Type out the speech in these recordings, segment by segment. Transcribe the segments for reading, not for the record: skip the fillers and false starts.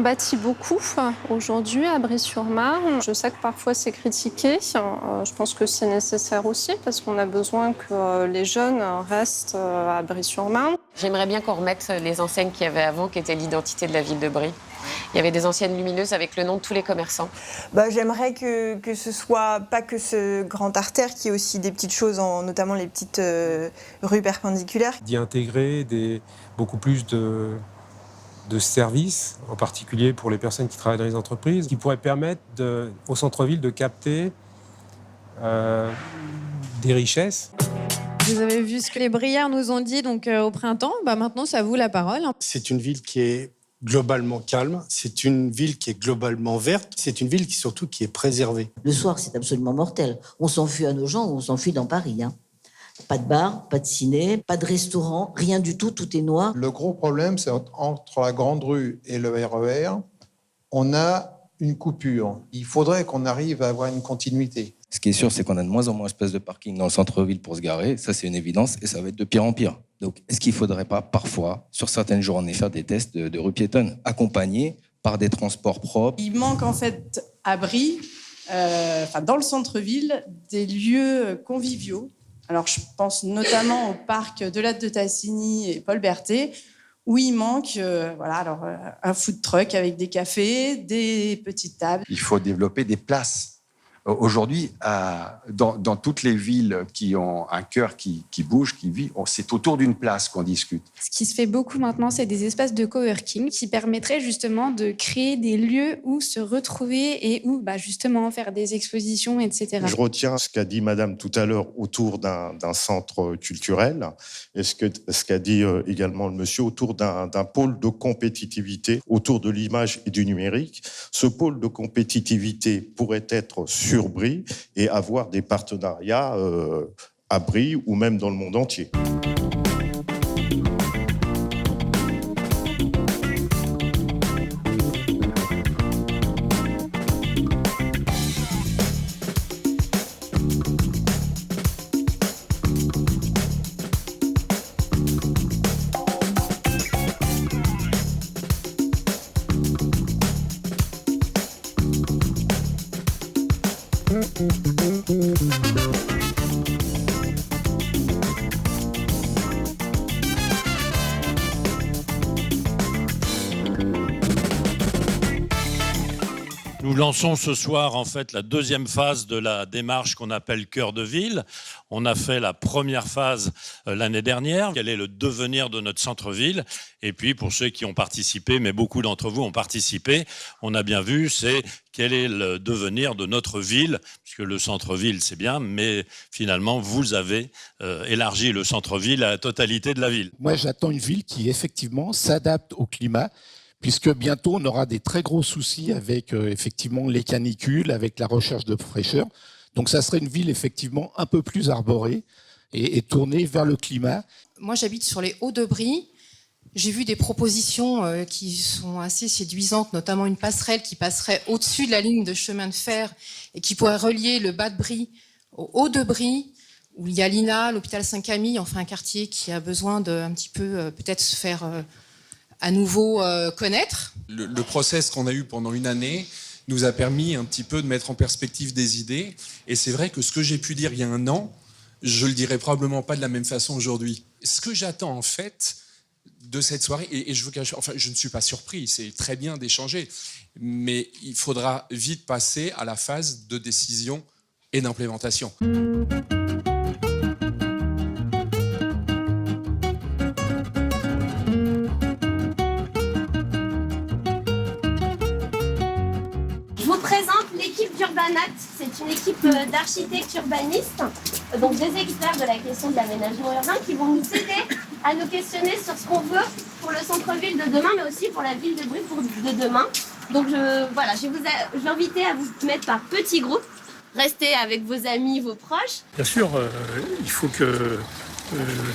bâtit beaucoup aujourd'hui à Bry-sur-Marne. Je sais que parfois c'est critiqué. Je pense que c'est nécessaire aussi parce qu'on a besoin que les jeunes restent à Bry-sur-Marne. J'aimerais bien qu'on remette les enseignes qu'il y avait avant, qui étaient l'identité de la ville de Bry. Il y avait des enseignes lumineuses avec le nom de tous les commerçants. J'aimerais que ce soit pas que ce grand artère, qu'il y ait aussi des petites choses, notamment les petites rues perpendiculaires. D'y intégrer beaucoup plus de services, en particulier pour les personnes qui travaillent dans les entreprises, qui pourraient permettre au centre-ville de capter des richesses. Vous avez vu ce que les Briards nous ont dit au printemps. Maintenant, c'est à vous la parole. C'est une ville qui est globalement calme, c'est une ville qui est globalement verte, c'est une ville surtout qui est préservée. Le soir, c'est absolument mortel. On s'enfuit à nos gens, on s'enfuit dans Paris. Pas de bar, pas de ciné, pas de restaurant, rien du tout, tout est noir. Le gros problème, c'est entre la Grande Rue et le RER, on a une coupure. Il faudrait qu'on arrive à avoir une continuité. Ce qui est sûr, c'est qu'on a de moins en moins d'espaces de parking dans le centre-ville pour se garer. Ça, c'est une évidence et ça va être de pire en pire. Donc, est-ce qu'il ne faudrait pas, parfois, sur certaines journées, faire des tests de rue piétonne, accompagnés par des transports propres? Il manque en fait à Bry, dans le centre-ville, des lieux conviviaux. Alors, je pense notamment au parc de Latte de Tassigny et Paul Berthet, où il manque un food truck avec des cafés, des petites tables. Il faut développer des places. Aujourd'hui, dans toutes les villes qui ont un cœur qui bouge, qui vit, c'est autour d'une place qu'on discute. Ce qui se fait beaucoup maintenant, c'est des espaces de coworking qui permettraient justement de créer des lieux où se retrouver et où justement faire des expositions, etc. Je retiens ce qu'a dit Madame tout à l'heure autour d'un centre culturel et ce qu'a dit également le monsieur autour d'un pôle de compétitivité autour de l'image et du numérique. Ce pôle de compétitivité pourrait être sur Bry et avoir des partenariats à Bry ou même dans le monde entier. Nous lançons ce soir en fait la deuxième phase de la démarche qu'on appelle Cœur de Ville. On a fait la première phase l'année dernière. Quel est le devenir de notre centre-ville? Et puis pour ceux qui ont participé, mais beaucoup d'entre vous ont participé, on a bien vu, c'est quel est le devenir de notre ville, puisque le centre-ville c'est bien, mais finalement vous avez élargi le centre-ville à la totalité de la ville. Moi j'attends une ville qui effectivement s'adapte au climat, puisque bientôt on aura des très gros soucis avec effectivement les canicules, avec la recherche de fraîcheur. Donc ça serait une ville effectivement un peu plus arborée et tournée vers le climat. Moi j'habite sur les Hauts-de-Bry. J'ai vu des propositions qui sont assez séduisantes, notamment une passerelle qui passerait au-dessus de la ligne de chemin de fer et qui pourrait relier le bas de Bry au haut de Bry, où il y a l'INA, l'hôpital Saint-Camille, enfin un quartier qui a besoin de un petit peu peut-être se faire à nouveau connaître. Le process qu'on a eu pendant une année nous a permis un petit peu de mettre en perspective des idées. Et c'est vrai que ce que j'ai pu dire il y a un an, je le dirai probablement pas de la même façon aujourd'hui. Ce que j'attends en fait de cette soirée, et je ne suis pas surpris, c'est très bien d'échanger, mais il faudra vite passer à la phase de décision et d'implémentation. Je vous présente l'équipe d'Urbanat. C'est une équipe d'architectes urbanistes, donc des experts de la question de l'aménagement urbain qui vont nous aider à nous questionner sur ce qu'on veut pour le centre-ville de demain, mais aussi pour la ville de Bry de demain. Donc je vais inviter à vous mettre par petits groupes. Restez avec vos amis, vos proches. Bien sûr, il faut que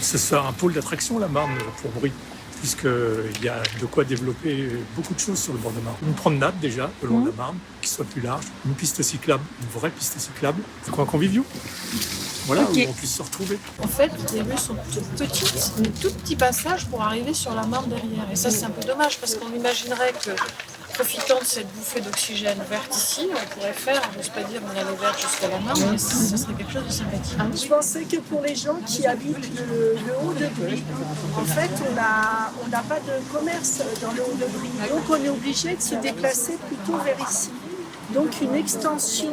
ce soit un pôle d'attraction, la Marne, pour Bry, puisqu'il y a de quoi développer beaucoup de choses sur le bord de Marne. Une promenade déjà, le long de la Marne, qui soit plus large, une piste cyclable, une vraie piste cyclable, des coins conviviaux. Voilà, okay. Où on puisse se retrouver. En fait, les rues sont toutes petites, un tout petit passage pour arriver sur la Marne derrière. Et ça, c'est un peu dommage, parce qu'on imaginerait que profitant de cette bouffée d'oxygène verte ici, on pourrait faire, j'ose pas dire on allait vert jusqu'à la Marne, mais ce serait quelque chose de sympathique. Je pensais que pour les gens qui habitent le Haut-de-Brie, en fait, on n'a pas de commerce dans le Haut-de-Brie. Donc on est obligé de se déplacer plutôt vers ici. Donc une extension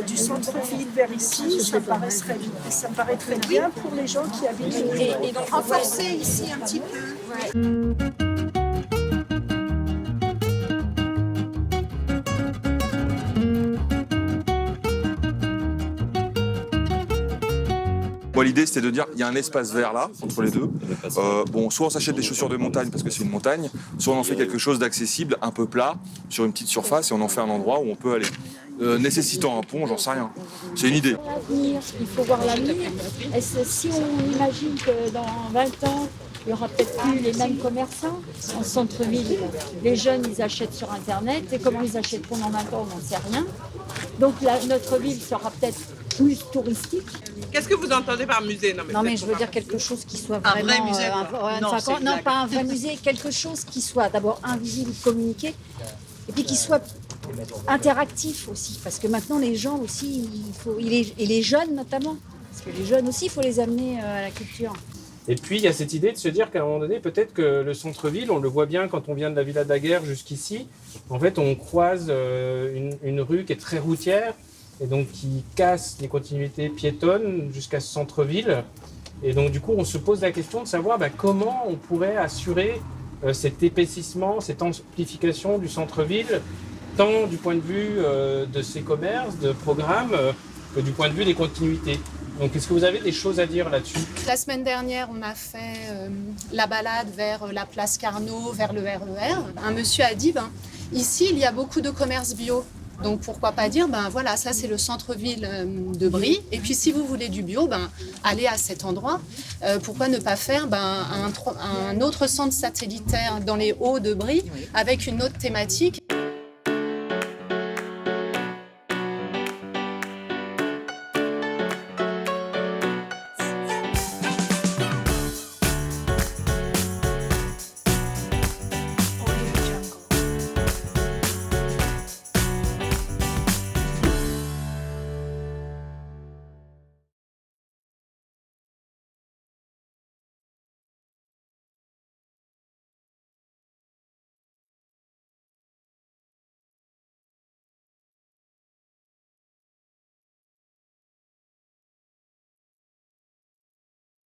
du centre-ville vers ici, ça me paraît très bien pour les gens qui habitent le Haut-de-Brie. Et donc renforcer ici un petit peu. Moi, l'idée, c'était de dire il y a un espace vert là, entre les deux. Bon, soit on s'achète des chaussures de montagne parce que c'est une montagne, soit on en fait quelque chose d'accessible, un peu plat, sur une petite surface, et on en fait un endroit où on peut aller. Nécessitant un pont, j'en sais rien. C'est une idée. L'avenir, il faut voir l'avenir. Si on imagine que dans 20 ans, il n'y aura peut-être plus les mêmes commerçants en centre-ville. Les jeunes, ils achètent sur Internet. Et comment ils achètent pendant 20 ans, on n'en sait rien. Donc notre ville sera peut-être plus touristique. Qu'est-ce que vous entendez par musée? Non mais je veux dire quelque chose qui soit vraiment... Un vrai musée non, pas un vrai musée. Quelque chose qui soit d'abord invisible, communiqué, et puis qui soit interactif aussi. Parce que maintenant, les gens aussi, et les jeunes notamment, parce que les jeunes aussi, il faut les amener à la culture. Et puis, il y a cette idée de se dire qu'à un moment donné, peut-être que le centre-ville, on le voit bien quand on vient de la Villa Daguerre jusqu'ici, en fait, on croise une rue qui est très routière et donc qui casse les continuités piétonnes jusqu'à ce centre-ville. Et donc, du coup, on se pose la question de savoir comment on pourrait assurer cet épaississement, cette amplification du centre-ville, tant du point de vue de ses commerces, de programmes, que du point de vue des continuités. Donc, est-ce que vous avez des choses à dire là-dessus? La semaine dernière, on a fait la balade vers la place Carnot, vers le RER. Un monsieur a dit, ici, il y a beaucoup de commerces bio. Donc, pourquoi pas dire, voilà, ça, c'est le centre-ville de Brie. Et puis, si vous voulez du bio, allez à cet endroit. Pourquoi ne pas faire un autre centre satellitaire dans les Hauts de Brie avec une autre thématique?